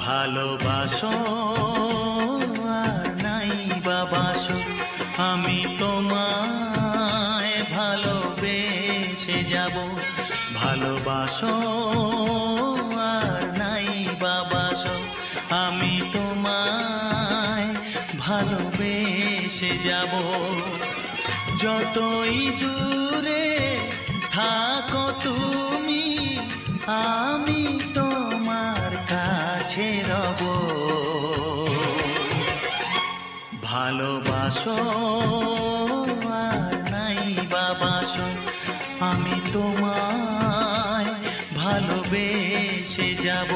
ভালোবাসো আর নাই বাবাসো, আমি তোমায় ভালোবেসে যাব। ভালোবাসো আর নাই বাবাসো, আমি তোমায় ভালোবেসে যাব। যতই দূরে থাকো তুমি, আমি তোমার কাছে রব। ভালোবাসো আর নাই বাবাসো, আমি তোমায় ভালোবেসে যাব।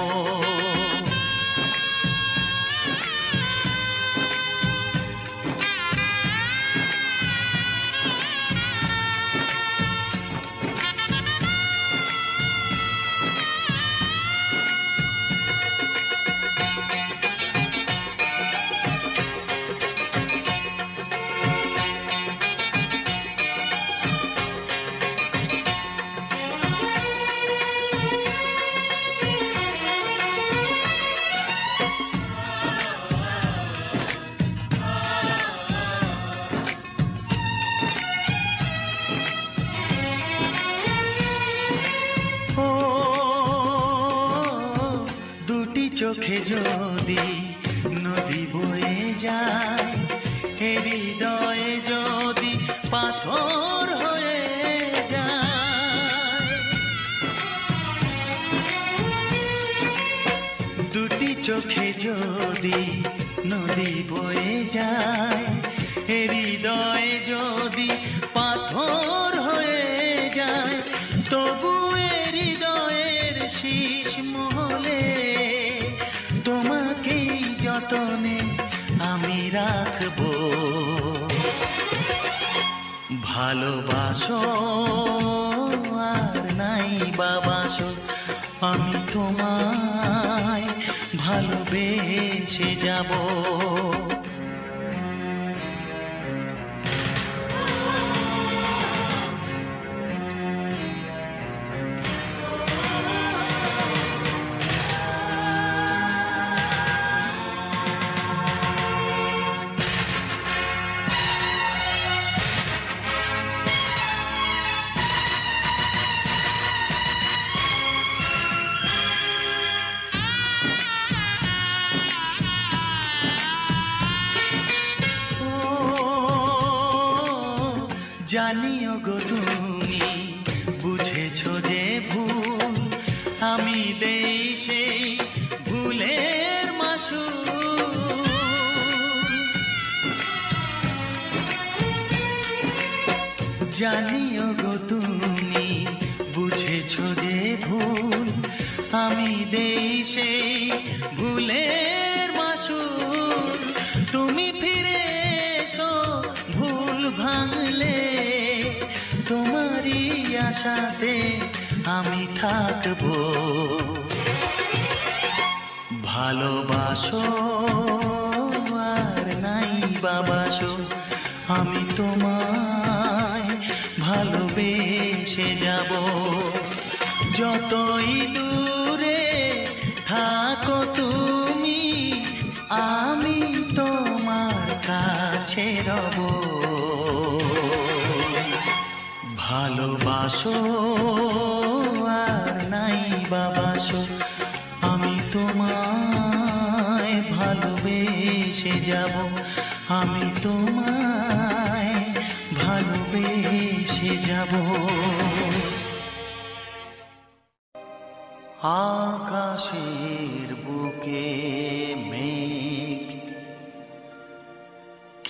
চোখে যদি নদী বয়ে যায়, হৃদয়ে যদি পাথর হয়ে যায়। দুটি চোখে যদি নদী বয়ে যায়, হৃদয়ে যদি পাথর হয়ে যায়, তবু হৃদয়ের শীষ মহলে তোমাকেই যতনে আমি রাখবো। ভালোবাসো আর নাই বাবাসো, আমি তোমায় ভালোবেসে যাব। জানিও গো তুমি বুঝেছো যে ভুল, আমি দেই সেই ভুলের মাসুল। জানিও গো তুমি বুঝেছো যে ভুল, আমি দেই সেই ভুলের মাসুল। তুমি ফিরে এসো ভুল ভাঙলে, তোমারই আশাতে আমি থাকবো। ভালোবাসো আর নাই বাবাসো, আমি তোমায় ভালোবেসে যাব। যতই দূরে থাকো তুমি, আমি তোমার কাছে রব। ভালোবাসো আর নাই বাবাসো, আমি তোমায় ভালোবেসে যাব। আমি তোমায় ভালোবেসে যাব। আকাশের বুকে মেঘ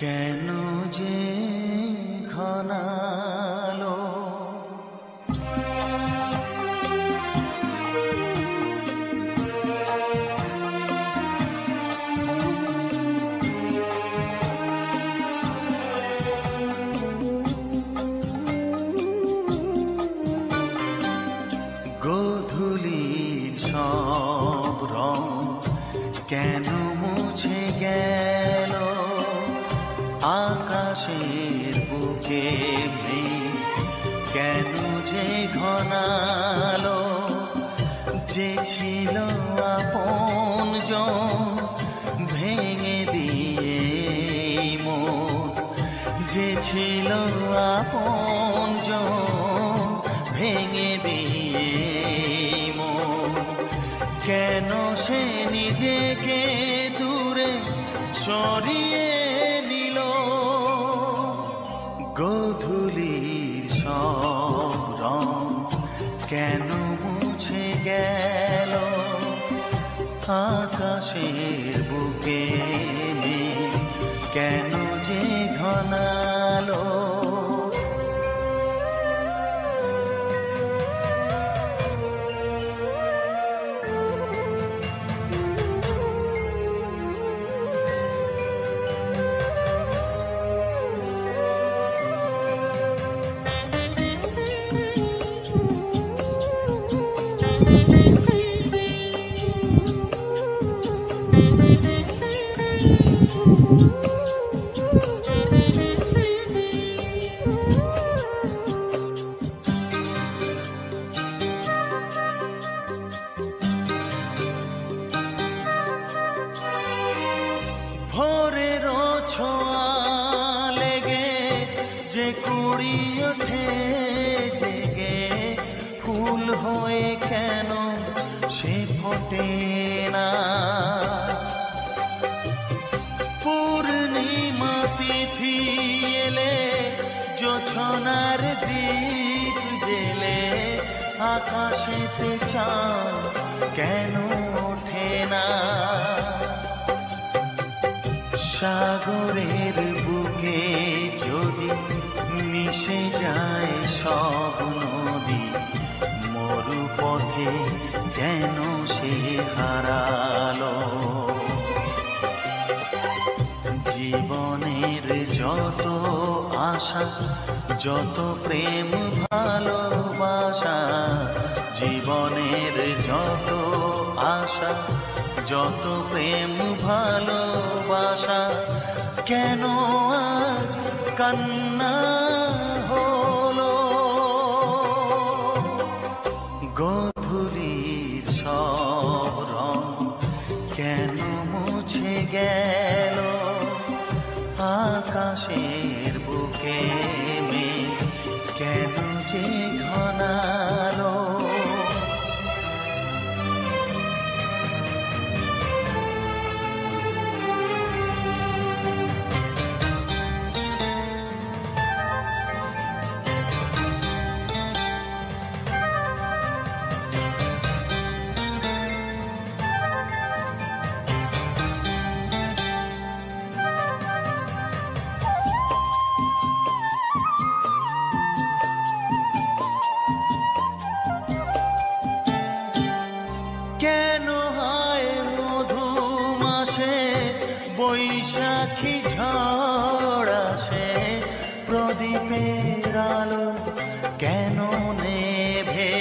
কেন যে ঘনালো, আকাশের বুকে মেঘ কেন যে ঘনালো, যে ছিল আপনজন ভেঙে দিয়ে মন, যে ছিল আপনজন ভেঙে দিয়ে মন, কেন সে নিজেকে দূরে সরিয়ে নিল। গোধূলির সব রং কেন মুছে গেল, আকাশের বুকে মেঘ কেন যে ঘনালো। ভোরের ছোঁয়া লেগে যে কুড়ি ওঠে জেগে, ফুল হয়ে কেন সে ফোটে না। পূর্ণিমা তিথি এলে জোছনার দীপ জেলে, আকাশেতে চাঁদ কেন ওঠে না। সাগরের বুকে যদি মিশে যায় সব নদী, মরু পথে কেন সে হারালো। জীবনের যত আশা, যত প্রেম ভালোবাসা, জীবনের যত আশা, যত প্রেম ভালোবাসা, কেন আজ কান্না হলো। গোধূলির সব রং কেন মুছে গেল, আকাশের বুকে মেঘ কেন যে ঘনালো। কেন হয় মধুমাসে বৈশাখী ঝড় আসে, প্রদীপের আলো কেন নেভে।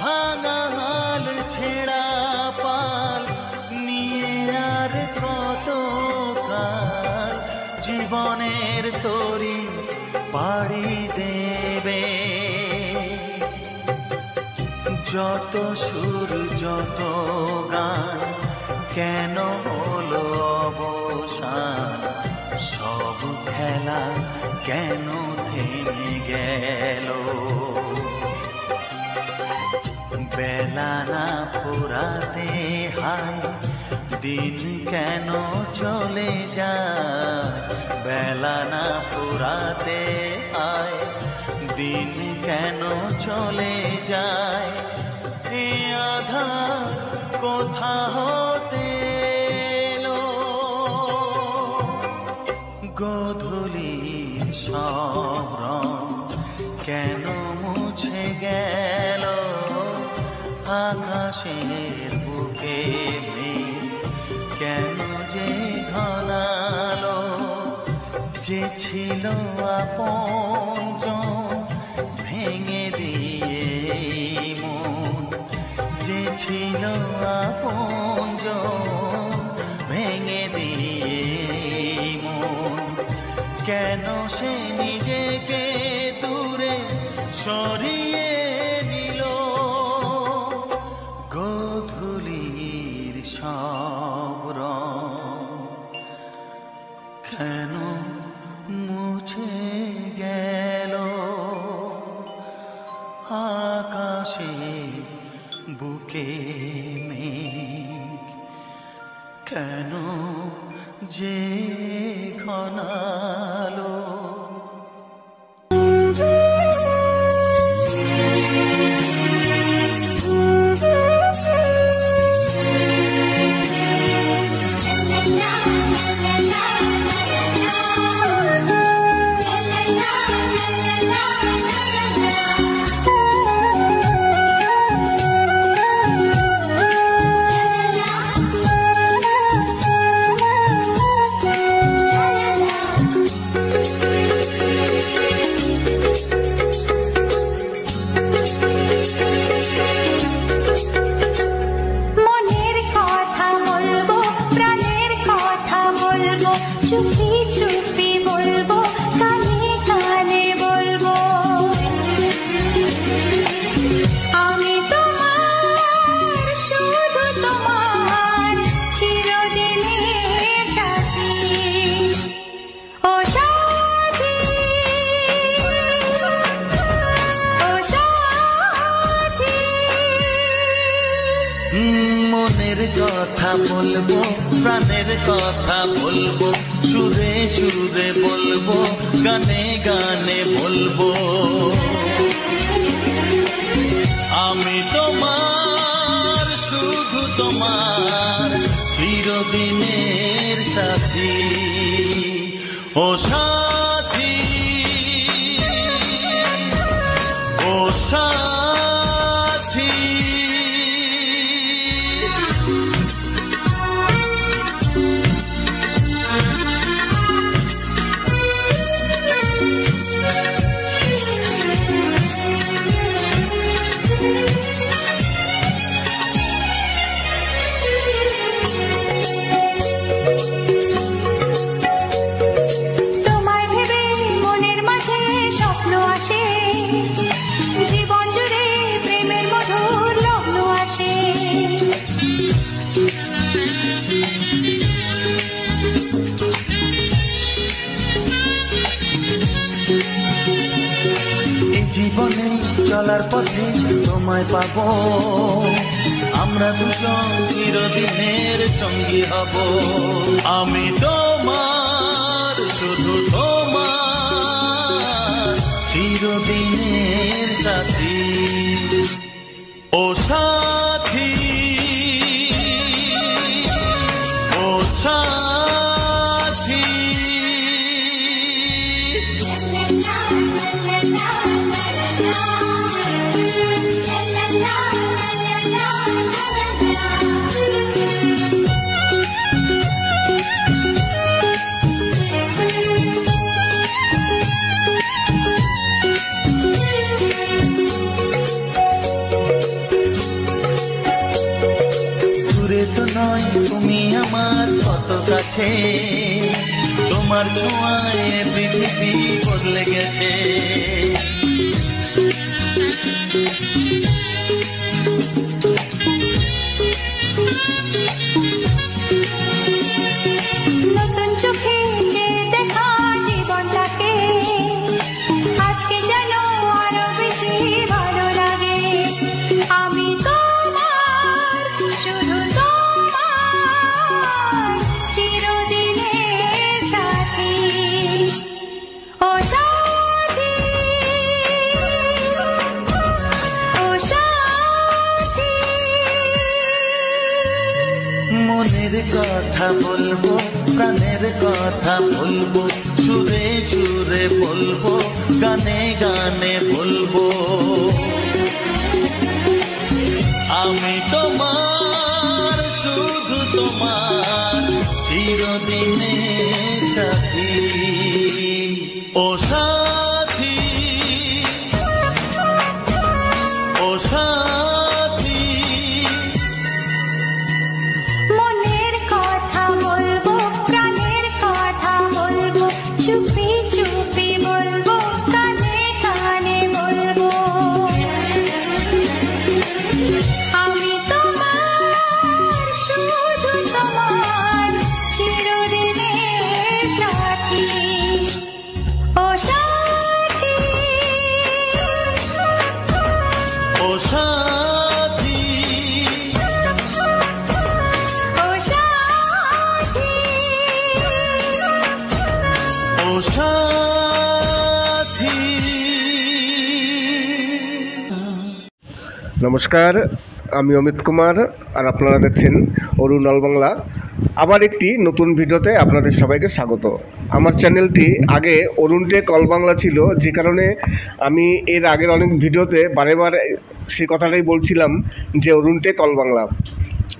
ভাঙা হাল ছেঁড়া পাল নিয়ে আর কত কাল জীবনের তরি পাড়ি দেবে। যত সুর যত গান কেন হলো অবসান, সব খেলা কেন থেমে গেল। বেলা না ফুরাতে হায় দিন কেন চলে যায়, বেলা না ফুরাতে হায় দিন কেন চলে যায়। এ আধার কোথা হতে এলো, গোধূলির সব রং কেন মুছে গেল, আকাশের বুকে মেঘ কেন যে ঘনালো। যে ছিল আপনজন ভেঙে দিয়ে মন, যে ছিল আপনজন ভেঙে দিয়ে কেন সে নিজেকে দূরে সরিয়ে নিল, গোধূলির সব রং কেন মুছে গেল, আকাশে বুকে মেঘ কেন যে ঘনালো। চুপি চুপি বলবো, কানে কানে বলবো, আমি তোমার, শুধু তোমার, চিরদিনের সাথী। ও সাথী, ও সাথী। মনের কথা বলবো, প্রাণের কথা বলবো, সুরে সুরে বলবো, গানে গানে বলবো, আমি তোমার, শুধু তোমার, চিরদিনের সাথী। ও সাথী, ও সাথী। জীবনে চলার পথে তোমায় পাবো, আমরা দুজন চিরদিনের সঙ্গী হব, আমি তোমার, শুধু তোমার, চিরদিনের সাথী। ও সাথী, ও সাথী। তুমি আমার কত কাছে, তোমার ছোঁয়ায় পৃথিবী বদলে গেছে। নতুন চোখে চেয়ে দেখা জীবনটাকে আজকে যেন আরো বেশি ভালো লাগে, আমি তোমার, শুধু তোমার, চিরদিনের সাথী। ও সাথী, ও সাথী। মনের কথা বলবো, প্রাণের কথা বলবো, সুরে সুরে বলবো, গানে গানে বলবো, আমি তোমার, শুধু তোমার, চিরদিনের সাথী। ও সাথী, ও সাথী। মনের কথা বলবো, প্রাণের কথা বলবো, চুপি নমস্কার, আমি অমিত কুমার আর আপনারা দেখছেন অরুণ অল বাংলা। আবার একটি নতুন ভিডিওতে আপনাদের সবাইকে স্বাগত। আমার চ্যানেলটি আগে অরুণ টেক অল বাংলা ছিল, যে কারণে আমি এর আগের অনেক ভিডিওতে বারে সেই কথাটাই বলছিলাম যে অরুণ টেক অল বাংলা,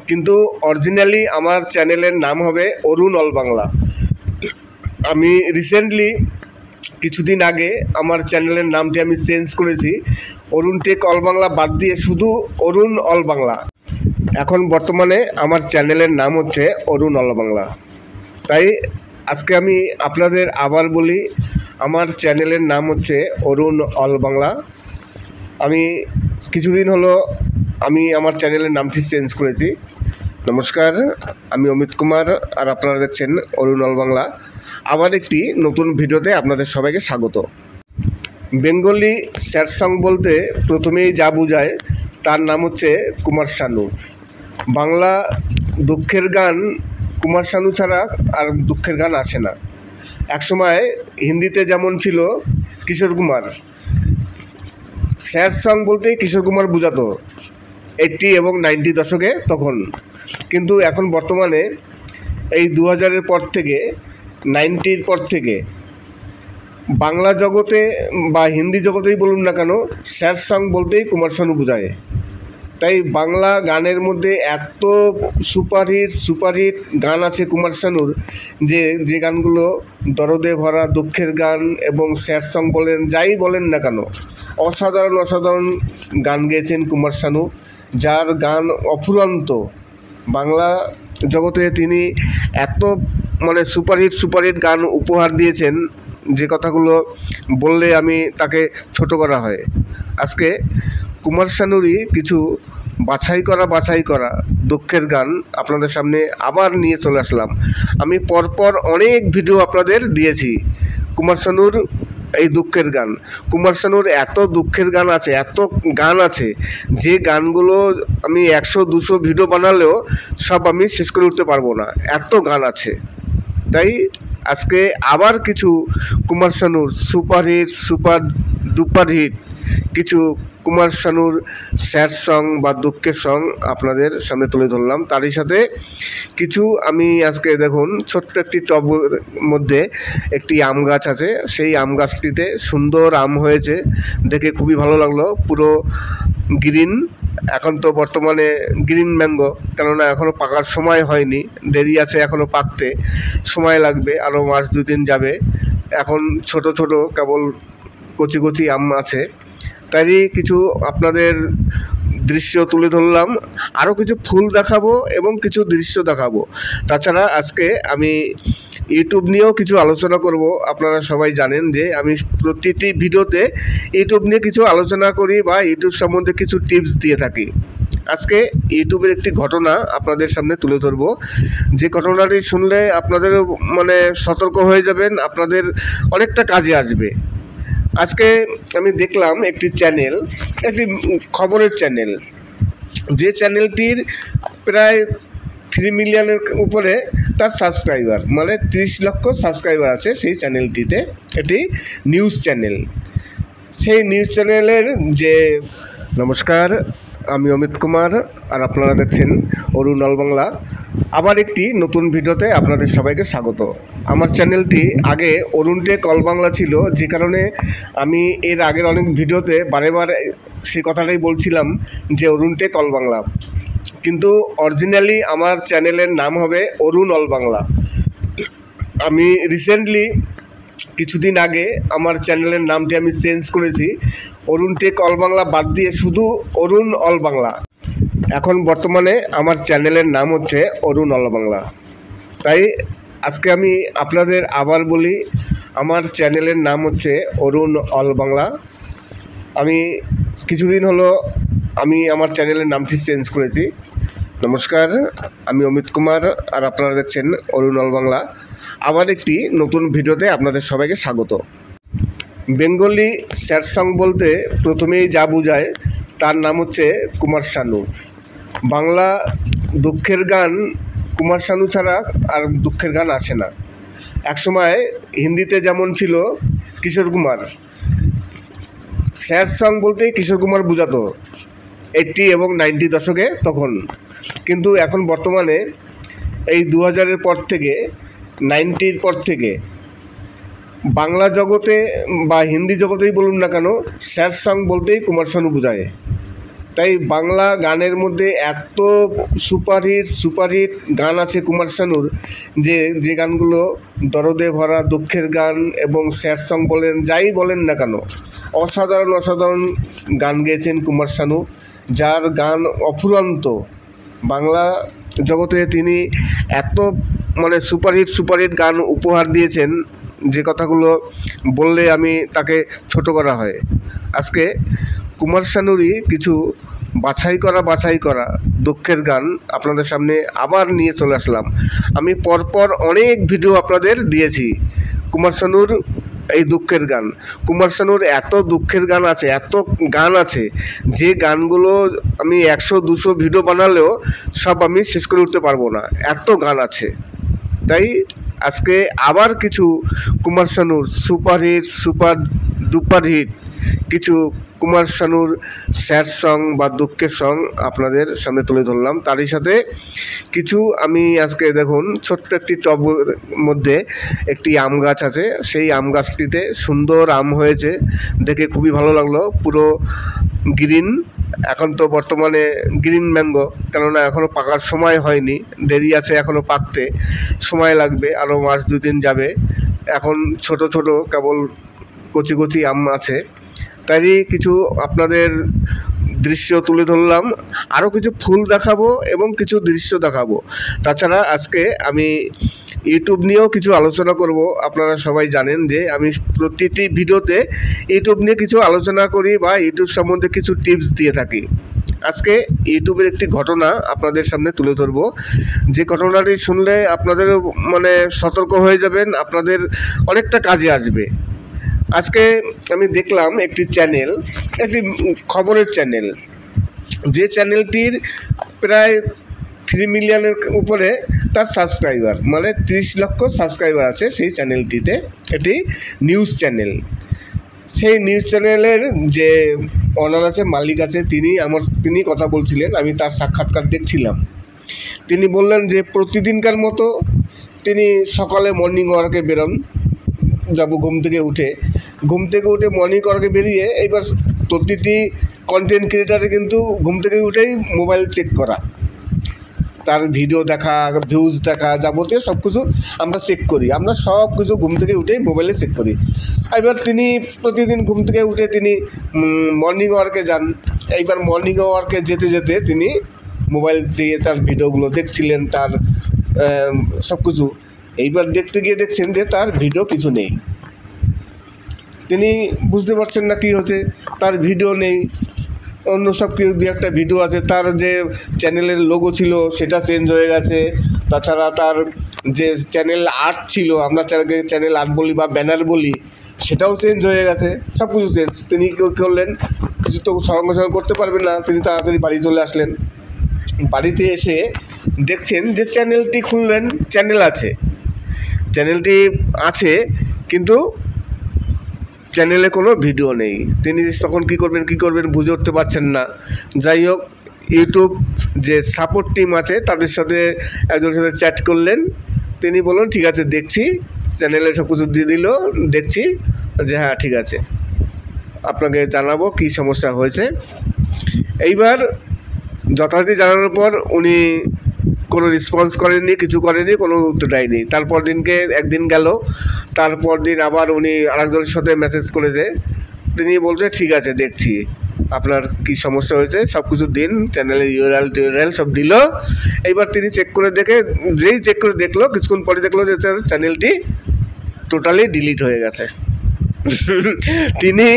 কিন্তু অরিজিনালি আমার চ্যানেলের নাম হবে অরুণ অল বাংলা। আমি রিসেন্টলি কিছুদিন আগে আমার চ্যানেলের নামটি আমি চেঞ্জ করেছি, অরুণ টেক অল বাংলা বাদ দিয়ে শুধু অরুণ অল বাংলা। এখন বর্তমানে আমার চ্যানেলের নাম হচ্ছে অরুণ অল বাংলা। তাই আজকে আমি আপনাদের আবার বলি, আমার চ্যানেলের নাম হচ্ছে অরুণ অল বাংলা। আমি কিছুদিন হলো আমি আমার চ্যানেলের নামটি চেঞ্জ করেছি। নমস্কার, আমি অমিত কুমার আর আপনারা দেখছেন অরুণ অল বাংলা। আবার একটি নতুন ভিডিওতে আপনাদের সবাইকে স্বাগত। বেঙ্গলি স্যাড সং বলতে প্রথমেই যা বোঝায় তার নাম হচ্ছে কুমার শানু। বাংলা দুঃখের গান কুমার শানু ছাড়া আর দুঃখের গান আসে না। একসময় হিন্দিতে যেমন ছিল কিশোর কুমার, স্যাড সং বলতেই কিশোর কুমার বোঝাতো 80 এবং 90 দশকে তখন। কিন্তু এখন বর্তমানে এই 2000-এর পর থেকে, 90-র পর থেকে বাংলা জগতে বা হিন্দি জগতেই বলুন না কেন, স্যাড সং বলতেই কুমার শানু বোঝায়। তাই বাংলা গানের মধ্যে এত সুপারহিট গান আছে কুমার শানুর, যে গানগুলো দরদে ভরা দুঃখের গান এবং স্যাড সং বলেন, যাই বলেন না কেন, অসাধারণ গান গেয়েছেন কুমার শানু, যার গান অফুরন্ত। বাংলা জগতে তিনি এত সুপারহিট গান উপহার দিয়েছেন, যে কথাগুলো বললে আমি তাকে ছোট করা হয়। আজকে কুমার শানুরই কিছু বাছাই করা দুঃখের গান আপনাদের সামনে আবার নিয়ে চলে আসলাম। আমি পরপর অনেক ভিডিও আপনাদের দিয়েছি কুমার শানুর এই দুঃখের গান। কুমার শানুর এত দুঃখের গান আছে, যে গানগুলো আমি 100-200 ভিডিও বানালেও সব আমি শেষ করে উঠতে পারবো না, এত গান আছে। তাই আজকে আবার কিছু কুমার শানুর সুপার ডুপার হিট কিছু কুমার শানুর স্যাড সং বা দুঃখের সং আপনাদের সামনে তুলে ধরলাম। তারই সাথে কিছু আমি আজকে দেখুন, ছোট্ট একটি টবের মধ্যে একটি আম গাছ আছে, সেই আম গাছটিতে সুন্দর আম হয়েছে, দেখে খুবই ভালো লাগলো। পুরো গ্রিন, এখন তো বর্তমানে গ্রিন ম্যাঙ্গো, কেননা এখনও পাকার সময় হয়নি, দেরি আছে এখনও পাকতে, সময় লাগবে, আরও মাস 2-3 যাবে। এখন ছোট কেবল কচি আম আছে। তাই কিছু আপনাদের দৃশ্য তুলে ধরলাম, আরও কিছু ফুল দেখাবো এবং কিছু দৃশ্য দেখাবো। তাছাড়া আজকে আমি ইউটিউব নিয়েও কিছু আলোচনা করব। আপনারা সবাই জানেন যে আমি প্রতিটি ভিডিওতে ইউটিউব নিয়ে কিছু আলোচনা করি বা ইউটিউব সম্বন্ধে কিছু টিপস দিয়ে থাকি। আজকে ইউটিউবের একটি ঘটনা আপনাদের সামনে তুলে ধরব, যে ঘটনাটি শুনলে আপনাদের সতর্ক হয়ে যাবেন, আপনাদের অনেকটা কাজে আসবে। আজকে আমি দেখলাম একটি খবরের চ্যানেল, যে চ্যানেলটির প্রায় 3 মিলিয়নের উপরে তার সাবস্ক্রাইবার, 30 লক্ষ সাবস্ক্রাইবার আছে সেই চ্যানেলটিতে। এটি নিউজ চ্যানেল। সেই নিউজ চ্যানেলের নমস্কার, আমি অমিত কুমার আর আপনারা দেখছেন অরুণ অল বাংলা। আবার একটি নতুন ভিডিওতে আপনাদের সবাইকে স্বাগত। আমার চ্যানেলটি আগে অরুণ টেক অল বাংলা ছিল, যে কারণে আমি এর আগের অনেক ভিডিওতে বারে সেই কথাটাই বলছিলাম যে অরুণ টেক অল বাংলা, কিন্তু অরিজিনালি আমার চ্যানেলের নাম হবে অরুণ অল বাংলা। আমি রিসেন্টলি কিছুদিন আগে আমার চ্যানেলের নামটি আমি চেঞ্জ করেছি, অরুণ টেক অল বাংলা বাদ দিয়ে শুধু অরুণ অল বাংলা। এখন বর্তমানে আমার চ্যানেলের নাম হচ্ছে অরুণ অল বাংলা। তাই আজকে আমি আপনাদের আবার বলি, আমার চ্যানেলের নাম হচ্ছে অরুণ অল বাংলা। আমি কিছুদিন হলো আমি আমার চ্যানেলের নামটি চেঞ্জ করেছি। নমস্কার, আমি অমিত কুমার আর আপনারা দেখছেন অরুণ অল বাংলা। আবার একটি নতুন ভিডিওতে আপনাদের সবাইকে স্বাগত। বেঙ্গলি স্যাড সং বলতে প্রথমেই যা বোঝায় তার নাম হচ্ছে কুমার শানু। বাংলা দুঃখের গান কুমার শানু ছাড়া আর দুঃখের গান আসে না। একসময় হিন্দিতে যেমন ছিল কিশোর কুমার, স্যাড সং বলতেই কিশোর কুমার বোঝাতো 80 এবং 90 দশকে তখন, কিন্তু এখন বর্তমানে এই 2000-এর পর থেকে 90-র পর থেকে বাংলা জগতে বা হিন্দি জগতেই বলুন না কেন, স্যাড সং বলতেই কুমার শানু বোঝায়। তাই বাংলা গানের মধ্যে এত সুপারহিট গান আছে কুমার শানুর, যে গানগুলো দরদে ভরা দুঃখের গান এবং স্যাড সং বলেন, যাই বলেন না কেন, অসাধারণ গান গেয়েছেন কুমার শানু, যার গান অফুরন্ত। বাংলা জগতে তিনি এত সুপারহিট গান উপহার দিয়েছেন, যে কথাগুলো বললে তাকে ছোট করা হয়। আজকে কুমার শানুরই কিছু বাছাই করা দুঃখের গান আপনাদের সামনে আবার নিয়ে চলে আসলাম। আমি পরপর অনেক ভিডিও আপনাদের দিয়েছি কুমার শানুর এই দুঃখের গান। কুমার শানুর এত দুঃখের গান আছে, যে গানগুলো আমি 100-200 ভিডিও বানালেও সব আমি শেষ করে উঠতে পারবো না, এত গান আছে। তাই আজকে আবার কিছু কুমার শানুর সুপার ডুপার হিট কিছু কুমার শানুর স্যাড সং বা দুঃখের সং আপনাদের সামনে তুলে ধরলাম। তারই সাথে কিছু আমি আজকে দেখুন, ছোট্ট একটি টবের মধ্যে একটি আম গাছ আছে, সেই আম গাছটিতে সুন্দর আম হয়েছে, দেখে খুবই ভালো লাগলো। পুরো গ্রিন, এখন তো বর্তমানে গ্রিন ম্যাঙ্গো, কেননা এখনও পাকার সময় হয়নি, দেরি আছে এখনও পাকতে, সময় লাগবে, আরও মাস 2-3 যাবে। এখন ছোট কেবল কচি আম আছে। তাই কিছু আপনাদের দৃশ্য তুলে ধরলাম, আরও কিছু ফুল দেখাবো এবং কিছু দৃশ্য দেখাবো। তাছাড়া আজকে আমি ইউটিউব নিয়েও কিছু আলোচনা করব। আপনারা সবাই জানেন যে আমি প্রতিটি ভিডিওতে ইউটিউব নিয়ে কিছু আলোচনা করি বা ইউটিউব সম্বন্ধে কিছু টিপস দিয়ে থাকি। আজকে ইউটিউবের একটি ঘটনা আপনাদের সামনে তুলে ধরবো, যে ঘটনাটি শুনলে আপনাদের সতর্ক হয়ে যাবেন, আপনাদের অনেকটা কাজে আসবে। আজকে আমি দেখলাম একটি খবরের চ্যানেল, যে চ্যানেলটির প্রায় 3 মিলিয়নের উপরে তার সাবস্ক্রাইবার, 30 লক্ষ সাবস্ক্রাইবার আছে সেই চ্যানেলটিতে। এটি নিউজ চ্যানেল। সেই নিউজ চ্যানেলের যে অনার আছে, মালিক আছে, তিনি কথা বলছিলেন, আমি তার সাক্ষাৎকার দেখছিলাম। তিনি বললেন যে প্রতিদিনকার মতো তিনি সকালে মর্নিং ওয়ার্কে বেরোন, ঘুম থেকে উঠে মর্নিং ওয়ার্কে বেরিয়ে, এইবার প্রতিটি কন্টেন্ট ক্রিয়েটারে কিন্তু ঘুম থেকে উঠেই মোবাইল চেক করা, তার ভিডিও দেখা, ভিউজ দেখা, যাবতীয় সব কিছু আমরা চেক করি। আমরা সব কিছু ঘুম থেকে উঠেই মোবাইলে চেক করি। এবার তিনি প্রতিদিন ঘুম থেকে উঠে তিনি মর্নিং ওয়ার্কে যান। এইবার মর্নিং ওয়ার্কে যেতে তিনি মোবাইল দিয়ে তার ভিডিওগুলো দেখছিলেন, তার সব কিছু। এইবার দেখতে গিয়ে দেখছেন যে তার ভিডিও কিছু নেই। তিনি বুঝতে পারছেন না কী হচ্ছে, তার ভিডিও নেই। অন্য সব একটা ভিডিও আছে, তার যে চ্যানেলের লোগো ছিল সেটা চেঞ্জ হয়ে গেছে। তাছাড়া তার যে চ্যানেল আর্ট ছিল, আমরা চ্যানেল আর্ট বলি বা ব্যানার বলি, সেটাও চেঞ্জ হয়ে গেছে, সব কিছু চেঞ্জ। তিনি কী করলেন, কিছু তো সঙ্গে করতে পারবেন না, তিনি তাড়াতাড়ি বাড়ি চলে আসলেন। বাড়িতে এসে দেখছেন যে চ্যানেলটি খুললেন, চ্যানেলটি আছে কিন্তু চ্যানেলে কোনো ভিডিও নেই। তিনি তখন কী করবেন বুঝে উঠতে পারছেন না। যাই হোক, ইউটিউব যে সাপোর্ট টিম আছে তাদের সাথে একজনের সাথে চ্যাট করলেন। তিনি বললেন ঠিক আছে দেখছি, চ্যানেলে সব কিছু দিয়ে দিল, দেখছি যে হ্যাঁ ঠিক আছে, আপনাকে জানাবো কী সমস্যা হয়েছে। এইবার যথারীতি জানানোর পর উনি কোনো রেসপন্স করেননি, কিছু করেনি, কোনো উত্তর দেয়নি। তারপর দিনকে একদিন গেল, তারপর দিন আবার উনি আরেকজনের সাথে মেসেজ করেছে। তিনি বলছে ঠিক আছে দেখছি আপনার কি সমস্যা হয়েছে, সব কিছু দিন, চ্যানেলের ইউআরএল সব দিল। এইবার তিনি চেক করে দেখলো, কিছুক্ষণ পরে দেখলো যে চ্যানেলটি টোটালি ডিলিট হয়ে গেছে। তিনি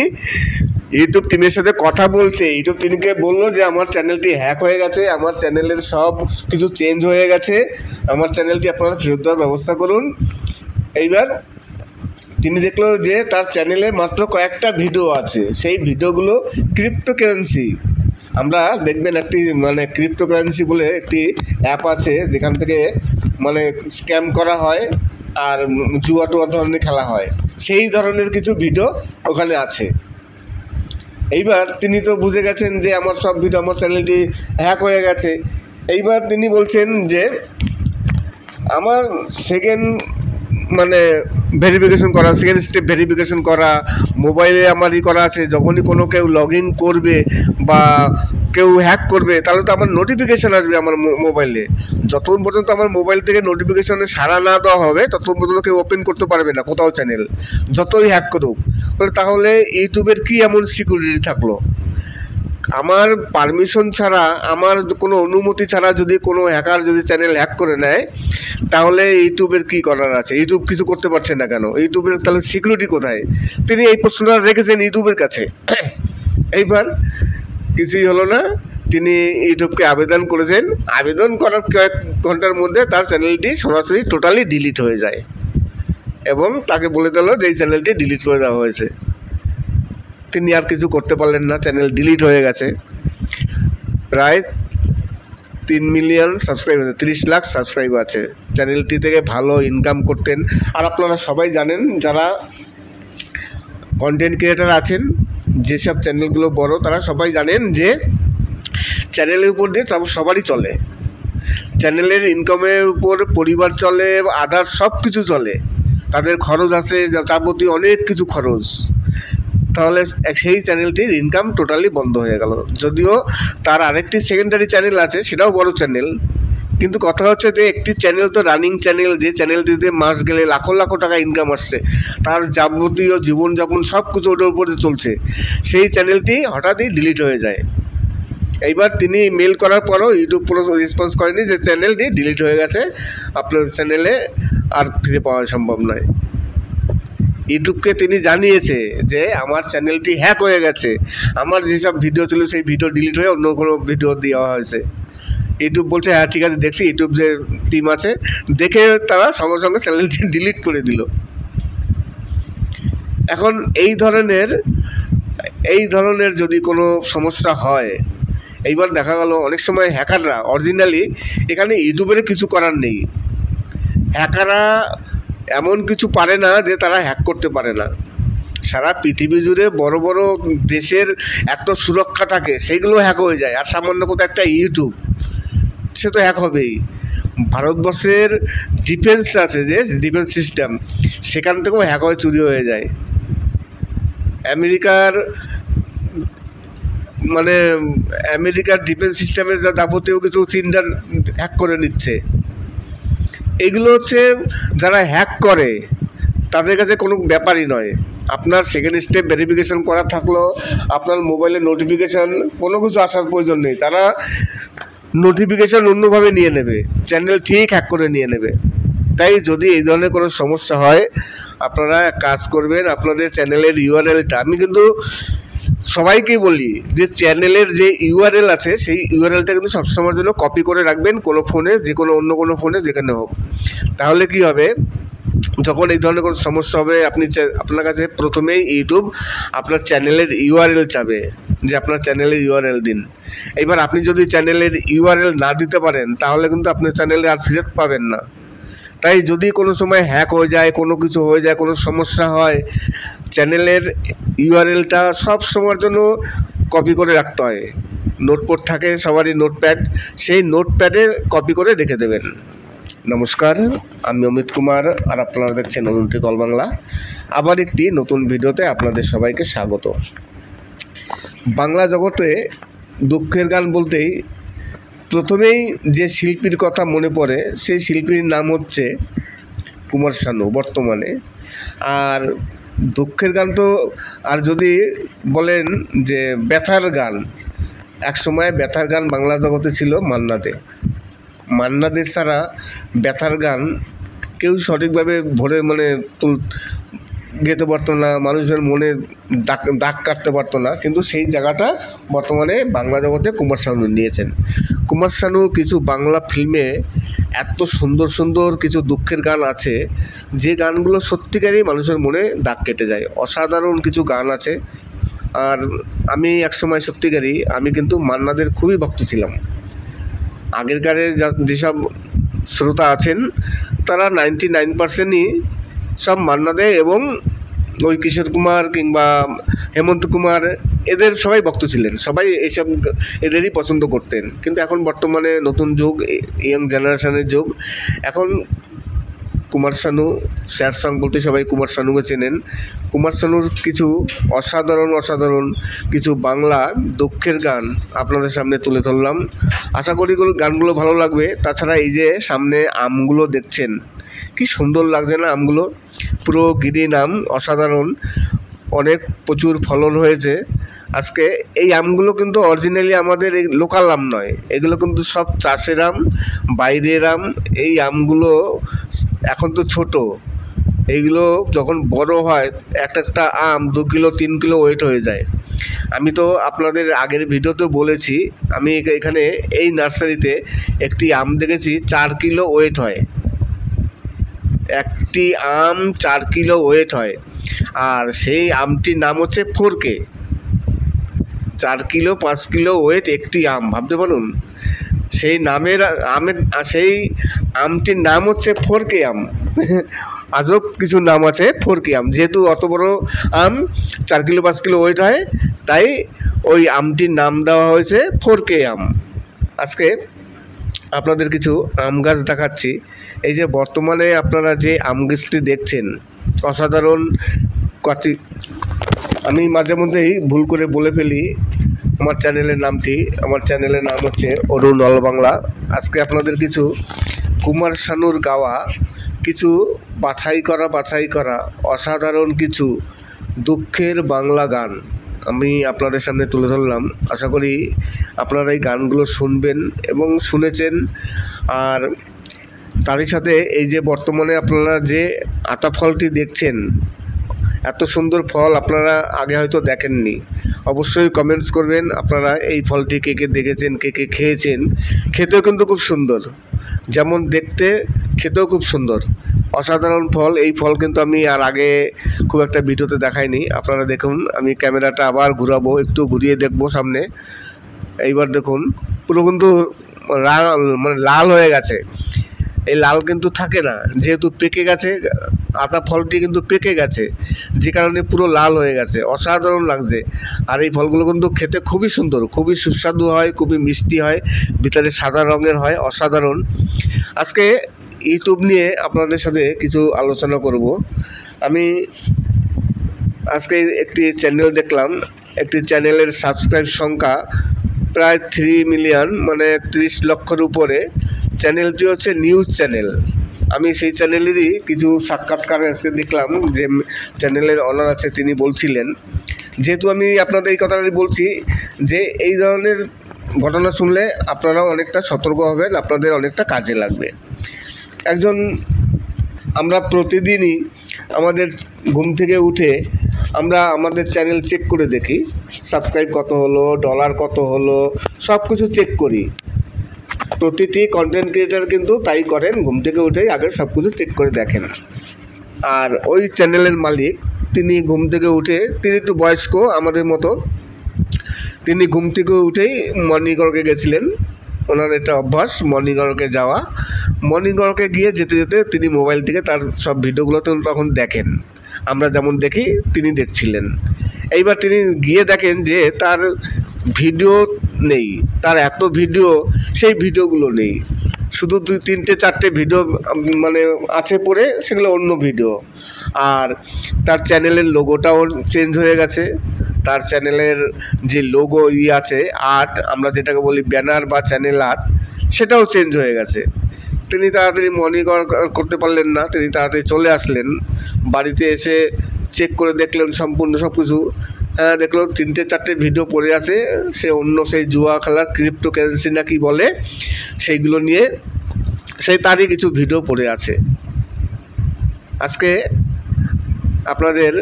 ইউটিউব টিমের সাথে কথা বলছে, ইউটিউব টিমকে বললো যে আমার চ্যানেলটি হ্যাক হয়ে গেছে, আমার চ্যানেলের সব কিছু চেঞ্জ হয়ে গেছে, আমার চ্যানেলটি আপনারা ফেরত দেওয়ার ব্যবস্থা করুন। এইবার তিনি দেখলো যে তার চ্যানেলে মাত্র কয়েকটা ভিডিও আছে, সেই ভিডিওগুলো ক্রিপ্টোকারেন্সি। আমরা দেখবেন একটি ক্রিপ্টোকারেন্সি বলে একটি অ্যাপ আছে, যেখান থেকে স্ক্যাম করা হয় আর জুয়া ধরনের খেলা হয়, সেই ধরনের কিছু ভিডিও ওখানে আছে। এইবার তিনি তো বুঝে গেছেন যে আমার সব ভিডিও, আমার চ্যানেলটি হ্যাক হয়ে গেছে। এইবার তিনি বলছেন যে আমার সেকেন্ড ভেরিফিকেশন করা, সেকেন্ড স্টেপ ভেরিফিকেশন করা মোবাইলে আমারই করা আছে। যখনই কোনো কেউ লগ ইন করবে বা কেউ হ্যাক করবে তাহলে তো আমার নোটিফিকেশান আসবে আমার মোবাইলে। যতক্ষণ পর্যন্ত আমার মোবাইল থেকে নোটিফিকেশনে সাড়া না দেওয়া হবে ততক্ষণ পর্যন্ত কেউ ওপেন করতে পারবে না কোথাও চ্যানেল, যতই হ্যাক করুক। তাহলে ইউটিউবের কি এমন সিকিউরিটি থাকলো? আমার পারমিশন ছাড়া, আমার কোনো অনুমতি ছাড়া যদি কোনো হ্যাকার যদি চ্যানেল হ্যাক করে নেয় তাহলে ইউটিউবের কি করার আছে? ইউটিউব কিছু করতে পারছে না কেন? ইউটিউবের তাহলে সিকিউরিটি কোথায়? তিনি এই প্রশ্নটা রেখেছেন ইউটিউবের কাছে। এইবার কিছুই হলো না, তিনি ইউটিউবকে আবেদন করেছেন। আবেদন করার কয়েক ঘন্টার মধ্যে তার চ্যানেলটি সরাসরি টোটালি ডিলিট হয়ে যায় এবং তাকে বলে দিল যে এই চ্যানেলটি ডিলিট করে দেওয়া হয়েছে। তিনি আর কিছু করতে পারলেন না, চ্যানেল ডিলিট হয়ে গেছে। প্রায় 3 মিলিয়ন সাবস্ক্রাইবার আছে, 30 লাখ সাবস্ক্রাইবার আছে। চ্যানেলটি থেকে ভালো ইনকাম করতেন। আর আপনারা সবাই জানেন, যারা কন্টেন্ট ক্রিয়েটার আছেন, যেসব চ্যানেলগুলো বড়, তারা সবাই জানেন যে চ্যানেলের উপর দিয়ে সবারই চলে। চ্যানেলের ইনকামের উপর পরিবার চলে, আদার সব কিছু চলে। তাদের খরচ আছে, যাবতীয় অনেক কিছু খরচ। তাহলে সেই চ্যানেলটির ইনকাম টোটালি বন্ধ হয়ে গেল। যদিও তার আরেকটি সেকেন্ডারি চ্যানেল আছে, সেটাও বড় চ্যানেল, কিন্তু কথা হচ্ছে যে একটি চ্যানেল তো রানিং চ্যানেল, যে চ্যানেলটিতে মাস গেলে লাখো লাখো টাকা ইনকাম আসছে, তার যাবতীয় জীবনযাপন সব কিছু ওটার উপরে চলছে। সেই চ্যানেলটি হঠাৎই ডিলিট হয়ে যায়। এইবার তিনি মেল করার পরও ইউটিউব কোনো রেসপন্স করেনি যে চ্যানেলটি ডিলিট হয়ে গেছে, আপনার চ্যানেলে আর ফিরে পাওয়া সম্ভব নয়। ইউটিউবকে তিনি জানিয়েছে যে আমার চ্যানেলটি হ্যাক হয়ে গেছে, আমার যেসব ভিডিও ছিল সেই ভিডিও ডিলিট হয়ে অন্য কোনো ভিডিও দেওয়া হয়েছে। ইউটিউব বলছে হ্যাঁ ঠিক আছে দেখছি। ইউটিউব যে টিম আছে দেখে তারা সঙ্গে সঙ্গে চ্যানেলটি ডিলিট করে দিল। এখন এই ধরনের যদি কোনো সমস্যা হয়, এইবার দেখা গেল অনেক সময় হ্যাকাররা অরিজিনালি, এখানে ইউটিউবের কিছু করার নেই, হ্যাকাররা এমন কিছু পারে না যে তারা হ্যাক করতে পারে না। সারা পৃথিবী জুড়ে বড় বড় দেশের এত সুরক্ষা থাকে, সেইগুলো হ্যাক হয়ে যায়। আর সামান্য কোথাও একটা ইউটিউব, সে তো হ্যাক হবেই। ভারতবর্ষের ডিফেন্স আছে, যে ডিফেন্স সিস্টেম, সেখান থেকেও হ্যাক হয়ে চুরি হয়ে যায়। আমেরিকার ডিফেন্স সিস্টেমের যা যাবতীয় কিছু চিন্তা হ্যাক করে নিচ্ছে। এগুলো হচ্ছে যারা হ্যাক করে তাদের কাছে কোনো ব্যাপারই নয়। আপনার সেকেন্ড স্টেপ ভেরিফিকেশন করা থাকলো, আপনার মোবাইলে নোটিফিকেশান কোনো কিছু আসার প্রয়োজন নেই। তারা নোটিফিকেশান অন্যভাবে নিয়ে নেবে, চ্যানেল ঠিক হ্যাক করে নিয়ে নেবে। তাই যদি এই ধরনের কোনো সমস্যা হয়, আপনারা কাজ করবেন, আপনাদের চ্যানেলের ইউআরএলটা, আমি কিন্তু সবাইকেই বলি যে চ্যানেলের যে ইউআরএল আছে সেই ইউআরএলটা কিন্তু সবসময়ের জন্য কপি করে রাখবেন, কোনো ফোনে, যে কোনো অন্য কোনো ফোনে, যেখানে হোক। তাহলে কি হবে, যখন এই ধরনের কোনো সমস্যা হবে, আপনার কাছে প্রথমেই ইউটিউব আপনার চ্যানেলের ইউআরএল চাবে যে আপনার চ্যানেলের ইউআরএল দিন। এবার আপনি যদি চ্যানেলের ইউআরএল না দিতে পারেন তাহলে কিন্তু আপনার চ্যানেলে আর ফেরত পাবেন না। তাই যদি কোনো সময় হ্যাক হয়ে যায়, কোনো কিছু হয়ে যায়, কোনো সমস্যা হয়, চ্যানেলের ইউআরএলটা সব সময়ের জন্য কপি করে রাখতে হয়। নোটপ্যাড থাকে সবারই, নোটপ্যাড, সেই নোটপ্যাডে কপি করে রেখে দেবেন। নমস্কার, আমি অমিত কুমার, আর আপনারা দেখছেন উন্নতি কল বাংলা। আবার একটি নতুন ভিডিওতে আপনাদের সবাইকে স্বাগত। বাংলা জগতে দুঃখের গান বলতেই প্রথমেই যে শিল্পীর কথা মনে পড়ে, সেই শিল্পীর নাম হচ্ছে কুমার শানু বর্তমানে। আর দুঃখের গান তো, আর যদি বলেন যে ব্যথার গান, এক সময় ব্যথার গান বাংলা জগতে ছিল মান্না দে ছাড়া ব্যথার গান কেউ সঠিকভাবে ভরে গেতে পারতো না, মানুষের মনে দাগ কাটতে পারতো না। কিন্তু সেই জায়গাটা বর্তমানে বাংলা জগতে কুমার শানু নিয়েছেন। কুমার শানু কিছু বাংলা ফিল্মে এত সুন্দর সুন্দর কিছু দুঃখের গান আছে, যে গানগুলো সত্যিকারই মানুষের মনে দাগ কেটে যায়। অসাধারণ কিছু গান আছে। আর আমি একসময় সত্যিকারই, আমি কিন্তু মান্নাদের খুবই ভক্ত ছিলাম। আগেরকারে যেসব শ্রোতা আছেন তারা 99%ই সব মান্না দে এবং ওই কিশোর কুমার কিংবা হেমন্ত কুমার এদের সবাই ভক্ত ছিলেন, সবাই এইসব এদেরই পছন্দ করতেন। কিন্তু এখন বর্তমানে নতুন যুগ, ইয়াং জেনারেশনের যুগ। এখন কুমার শানু, স্যাড সং বলতে সবাই কুমার শানুকে চেনেন। কুমার শানুর কিছু অসাধারণ কিছু বাংলা দুঃখের গান আপনাদের সামনে তুলে ধরলাম। আশা করি গানগুলো ভালো লাগবে। তাছাড়া এই যে সামনে আমগুলো দেখছেন, কি সুন্দর লাগছে না আমগুলো, পুরো গ্রিন আম, অসাধারণ, অনেক প্রচুর ফলন হয়েছে। আজকে এই আমগুলো কিন্তু অরিজিনালি আমাদের এই লোকাল আম নয়, এগুলো কিন্তু সব চাষের আম, বাইরের আম। এই আমগুলো এখন তো ছোট, এইগুলো যখন বড় হয় একটা আম 2 কিলো 3 কিলো ওয়েট হয়ে যায়। আমি তো আপনাদের আগের ভিডিওতেও বলেছি, আমি এখানে এই নার্সারিতে একটি আম দেখেছি 4 কিলো ওয়েট হয়, একটি আম 4 কিলো ওয়েট হয়। আর সেই আমটির নাম হচ্ছে 4K। 4 কিলো 5 কিলো ওয়েট একটি আম, ভাবতে পারুন। সেই সেই আমটির নাম হচ্ছে 4K আম। আজব কিছু নাম আছে 4K আম, যেহেতু অত বড় আম 4 কিলো 5 কিলো ওয়েট হয়, তাই ওই আমটির নাম দেওয়া হয়েছে 4K আম। আজকে আপনাদের কিছু আম গাছ দেখাচ্ছি। এই যে বর্তমানে আপনারা যে আম গাছটি দেখছেন, অসাধারণ কচি। আমি মাঝে মধ্যেই ভুল করে বলে ফেলি আমার চ্যানেলের নামটি। আমার চ্যানেলের নাম হচ্ছে অরুণ অল বাংলা। আজকে আপনাদের কিছু কুমার শানুর গাওয়া কিছু বাছাই করা অসাধারণ কিছু দুঃখের বাংলা গান আমি আপনাদের সামনে তুলে ধরলাম। আশা করি আপনারা এই গানগুলো শুনবেন এবং শুনেছেন। আর তারই সাথে এই যে বর্তমানে আপনারা যে আতা ফলটি দেখছেন, এত সুন্দর ফল আপনারা আগে হয়তো দেখেননি। অবশ্যই কমেন্টস করবেন আপনারা এই ফলটি কে কে দেখেছেন, কে কে খেয়েছেন। খেতেও কিন্তু খুব সুন্দর, যেমন দেখতে খেতেও খুব সুন্দর, অসাধারণ ফল। এই ফল কিন্তু আমি আর আগে খুব একটা ভিডিওতে দেখাইনি। আপনারা দেখুন, আমি ক্যামেরাটা আবার ঘুরাবো, একটু ঘুরিয়ে দেখবো সামনে। এইবার দেখুন পুরো কিন্তু লাল হয়ে গেছে। এই লাল কিন্তু থাকে না, যেহেতু পেকে গেছে, আতা ফলটি কিন্তু পেকে গেছে, যে কারণে পুরো লাল হয়ে গেছে, অসাধারণ লাগছে। আর এই ফলগুলো কিন্তু খেতে খুবই সুন্দর, খুবই সুস্বাদু হয়, খুবই মিষ্টি হয়, ভিতরে সাদা রঙের হয়, অসাধারণ। আজকে ইউটিউব নিয়ে আপনাদের সাথে কিছু আলোচনা করব। আমি আজকে একটি চ্যানেল দেখলাম, একটি চ্যানেলের সাবস্ক্রাইব সংখ্যা প্রায় 3 মিলিয়ন, মানে 30 লক্ষের উপরে। চ্যানেলটি হচ্ছে নিউজ চ্যানেল। আমি সেই চ্যানেলেরই কিছু সাক্ষাৎকার আজকে দেখলাম, যে চ্যানেলের অনার আছে তিনি বলছিলেন, যেহেতু আমি আপনাদের এই কথাটাই বলছি যে এই ধরনের ঘটনা শুনলে আপনারাও অনেকটা সতর্ক হবেন, আপনাদের অনেকটা কাজে লাগবে। আমরা প্রতিদিনই আমাদের ঘুম থেকে উঠে আমরা আমাদের চ্যানেল চেক করে দেখি, সাবস্ক্রাইব কত হলো, ডলার কত হলো, সব কিছু চেক করি। প্রতিটি কন্টেন্ট ক্রিয়েটার কিন্তু তাই করেন, ঘুম থেকে উঠেই আগে সব কিছু চেক করে দেখেন। আর ওই চ্যানেলের মালিক তিনি ঘুম থেকে উঠে, তিনি একটু বয়স্ক আমাদের মতো, তিনি ঘুম থেকে উঠেই মর্নিং ওয়াকে গেছিলেন। ওনার এটা অভ্যাস মর্নিং ওয়াকে যাওয়া। মর্নিং ওয়াকে যেতে তিনি মোবাইল থেকে তার সব ভিডিওগুলো তখন দেখেন, আমরা যেমন দেখি তিনি দেখছিলেন। এইবার তিনি গিয়ে দেখেন যে তার ভিডিও নেই, তার এত ভিডিও, সেই ভিডিওগুলো নেই, শুধু 2-3-4টে ভিডিও মানে আছে পড়ে, সেগুলো অন্য ভিডিও। আর তার চ্যানেলের লোগোটাও চেঞ্জ হয়ে গেছে, তার চ্যানেলের যে লোগো আছে আর্ট, আমরা যেটাকে বলি ব্যানার বা চ্যানেল আর্ট, সেটাও চেঞ্জ হয়ে গেছে। তিনি তাড়াতাড়ি মর্নিং ওয়াক করতে পারলেন না, তিনি তাড়াতাড়ি চলে আসলেন। বাড়িতে এসে চেক করে দেখলেন সম্পূর্ণ সব কিছু। হ্যাঁ, দেখলো 3-4টে ভিডিও পড়ে আছে, সে অন্য সেই জুয়া খেলার ক্রিপ্টোকারেন্সি না কি বলে, সেইগুলো নিয়ে তারই কিছু ভিডিও পড়ে আছে। আজকে আপনাদের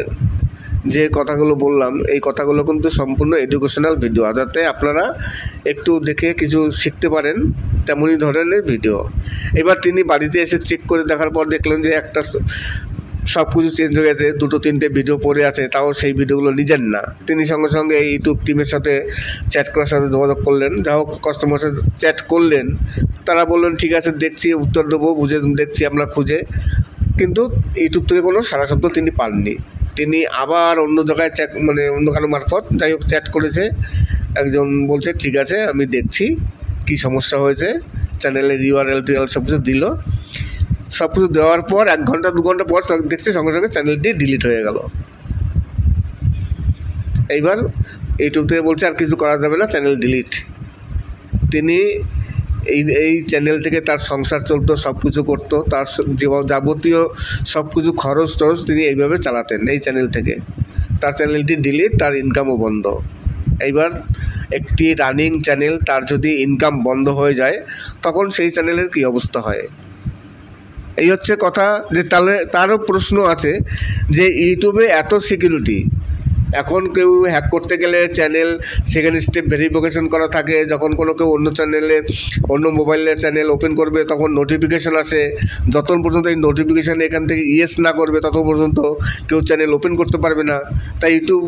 যে কথাগুলো বললাম, এই কথাগুলো কিন্তু সম্পূর্ণ এডুকেশনাল ভিডিও, যাতে আপনারা একটু দেখে কিছু শিখতে পারেন, তেমনই ধরনের ভিডিও। এবার তিনি বাড়িতে এসে চেক করে দেখার পর দেখলেন যে একটা সব কিছু চেঞ্জ হয়ে গেছে, 2-3টে ভিডিও পড়ে আছে, তাও সেই ভিডিওগুলো নিজের না। তিনি সঙ্গে সঙ্গে এই ইউটিউব টিমের সাথে চ্যাট করার সাথে যোগাযোগ করলেন, যা হোক কাস্টমারের সাথে চ্যাট করলেন। তারা বললেন ঠিক আছে, দেখছি, উত্তর দেবো, বুঝে দেখছি আমরা খুঁজে। কিন্তু ইউটিউব থেকে কোনো সারা শব্দ তিনি পাননি। তিনি আবার অন্য জায়গায় মানে অন্য কারো মারফত যাই হোক চ্যাট করেছে, একজন বলছে ঠিক আছে আমি দেখছি কি সমস্যা হয়েছে, চ্যানেলের ইউআরএল সব কিছু দিল, সব কিছু দেওয়ার পর 1 ঘন্টা 2 ঘন্টা পর দেখছে সঙ্গে সঙ্গে চ্যানেলটি ডিলিট হয়ে গেল। এইবার ইউটিউব থেকে বলছে আর কিছু করা যাবে না, চ্যানেল ডিলিট। তিনি এই চ্যানেল থেকে তার সংসার চলতো, সব কিছু করতো, তার যাবতীয় সব কিছু খরচ টরচ তিনি এইভাবে চালাতেন এই চ্যানেল থেকে। তার চ্যানেলটি ডিলিট, তার ইনকামও বন্ধ। এইবার একটি রানিং চ্যানেল তার যদি ইনকাম বন্ধ হয়ে যায় তখন সেই চ্যানেলের কী অবস্থা হয়? এই হচ্ছে কথা। যে তাহলে তারও প্রশ্ন আছে যে ইউটিউবে এত সিকিউরিটি, এখন কেউ হ্যাক করতে গেলে চ্যানেল সেকেন্ড স্টেপ ভেরিফিকেশন করা থাকে, যখন কোনো কেউ অন্য চ্যানেলে অন্য মোবাইলের চ্যানেল ওপেন করবে তখন নোটিফিকেশান আসে, যতক্ষণ পর্যন্ত এই নোটিফিকেশান এখান থেকে ইয়েস না করবে তত পর্যন্ত কেউ চ্যানেল ওপেন করতে পারবে না। তাই ইউটিউব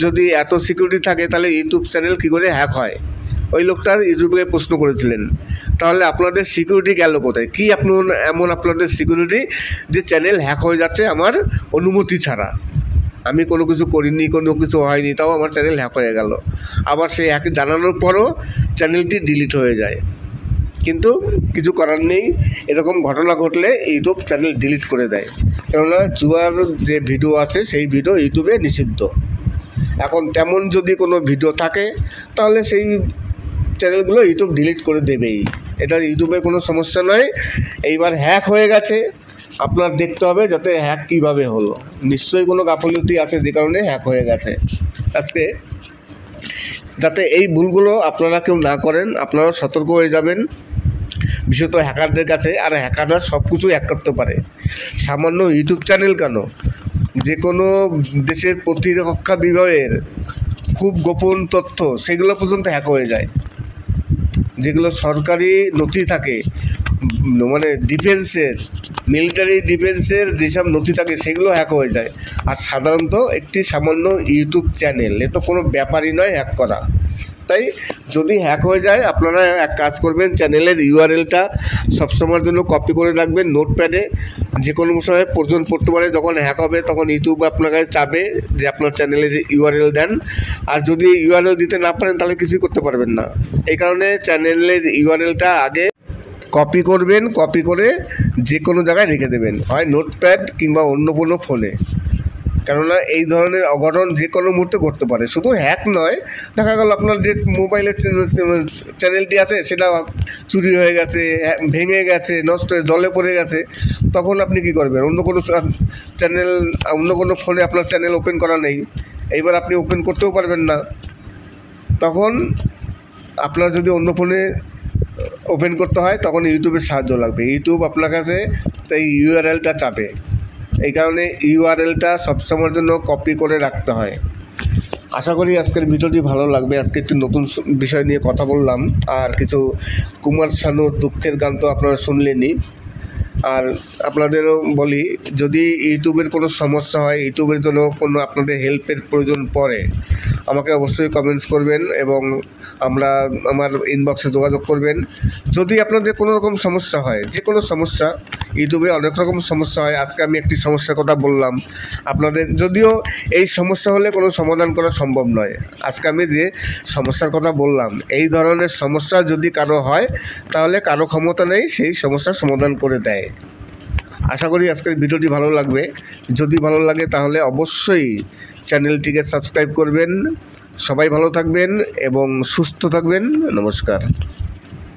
যদি এত সিকিউরিটি থাকে তাহলে ইউটিউব চ্যানেল কী করে হ্যাক হয়? ওই লোকটার ইউটিউবে প্রশ্ন করেছিলেন। তাহলে আপনাদের সিকিউরিটি গেল কোথায়? কী এমন আপনাদের সিকিউরিটি যে চ্যানেল হ্যাক হয়ে যাচ্ছে আমার অনুমতি ছাড়া? আমি কোনো কিছু করিনি, কোনো কিছু হয়নি, তাও আমার চ্যানেল হ্যাক হয়ে গেল। আবার সেই হ্যাক জানানোর পরও চ্যানেলটি ডিলিট হয়ে যায়। কিন্তু কিছু করার নেই, এরকম ঘটনা ঘটলে ইউটিউব চ্যানেল ডিলিট করে দেয়। কেননা জুয়ার যে ভিডিও আছে সেই ভিডিও ইউটিউবে নিষিদ্ধ। এখন তেমন যদি কোনো ভিডিও থাকে তাহলে সেই চ্যানেলগুলো ইউটিউব ডিলিট করে দেবেই, এটা ইউটিউবের কোনো সমস্যা নয়। এইবার হ্যাক হয়ে গেছে, আপনার দেখতে হবে যাতে হ্যাক কীভাবে হলো, নিশ্চয়ই কোনো গাফিলতি আছে যে কারণে হ্যাক হয়ে গেছে। আজকে যাতে এই ভুলগুলো আপনারা কেউ না করেন, আপনারাও সতর্ক হয়ে যাবেন, বিশেষত হ্যাকারদের কাছে। আর হ্যাকাররা সব কিছু হ্যাক করতে পারে, সামান্য ইউটিউব চ্যানেল কেন, যে কোনো দেশের প্রতিরক্ষা বিভাগের খুব গোপন তথ্য সেগুলো পর্যন্ত হ্যাক হয়ে যায়। যেগুলো সরকারি নথি থাকে, মানে ডিফেন্সের, মিলিটারি ডিফেন্সের যেসব নথি থাকে সেগুলো হ্যাক হয়ে যায়। আর সাধারণত একটি সামান্য ইউটিউব চ্যানেল, এ তো কোনো ব্যাপারই নয় হ্যাক করা। তাই যদি হ্যাক হয়ে যায় আপনারা এক কাজ করবেন, চ্যানেলের ইউআরএলটা সবসময়ের জন্য কপি করে রাখবেন নোটপ্যাডে। যে কোনো সময় প্রয়োজন পড়তে পারে, যখন হ্যাক হবে তখন ইউটিউব আপনার কাছে চাবে যে আপনার চ্যানেলের ইউআরএল দেন। আর যদি ইউআরএল দিতে না পারেন তাহলে কিছুই করতে পারবেন না। এই কারণে চ্যানেলের ইউআরএলটা আগে কপি করবেন, কপি করে যে কোনো জায়গায় রেখে দেবেন, হয় নোটপ্যাড কিংবা অন্য কোনো ফোনে। কেননা এই ধরনের অঘটন যে কোনো মুহূর্তে ঘটতে পারে। শুধু হ্যাক নয়, দেখা গেল আপনার যে মোবাইলের চ্যানেলটি আছে সেটা চুরি হয়ে গেছে, ভেঙে গেছে, নষ্ট হয়ে জলে পড়ে গেছে, তখন আপনি কি করবেন? অন্য কোনো চ্যানেল, অন্য কোনো ফোনে আপনার চ্যানেল ওপেন করা নেই, এইবার আপনি ওপেন করতেও পারবেন না। তখন আপনার যদি অন্য ফোনে ওপেন করতে হয় তখন ইউটিউবের সাহায্য লাগবে। ইউটিউব আপনার কাছে তাই ইউআরএলটা চাবে। এই কারণে ইউআরএলটা সবসময়ের জন্য কপি করে রাখতে হয়। আশা করি আজকের ভিডিওটি ভালো লাগবে। আজকে একটি নতুন বিষয় নিয়ে কথা বললাম, আর কিছু কুমার শানুর দুঃখের গান তো আপনারা শুনলেনই। আর আপনাদেরও বলি, যদি ইউটিউবের কোনো সমস্যা হয়, ইউটিউবের জন্য কোনো আপনাদের হেল্পের প্রয়োজন পড়ে, আমাকে অবশ্যই কমেন্টস করবেন এবং আমার ইনবক্সে যোগাযোগ করবেন। যদি আপনাদের কোনো রকম সমস্যা হয়, যে কোনো সমস্যা, ইউটিউবে অনেক রকম সমস্যা হয়, আজকে আমি একটি সমস্যার কথা বললাম আপনাদের, যদিও এই সমস্যা হলে কোনো সমাধান করা সম্ভব নয়। আজকে আমি যে সমস্যার কথা বললাম, এই ধরনের সমস্যা যদি কারো হয় তাহলে কারো ক্ষমতা নেই সেই সমস্যার সমাধান করে দেয়। আশা করি আজকের ভিডিওটি ভালো লাগবে। যদি ভালো লাগে তাহলে অবশ্যই চ্যানেলটিকে সাবস্ক্রাইব করবেন। সবাই ভালো থাকবেন এবং সুস্থ থাকবেন। নমস্কার।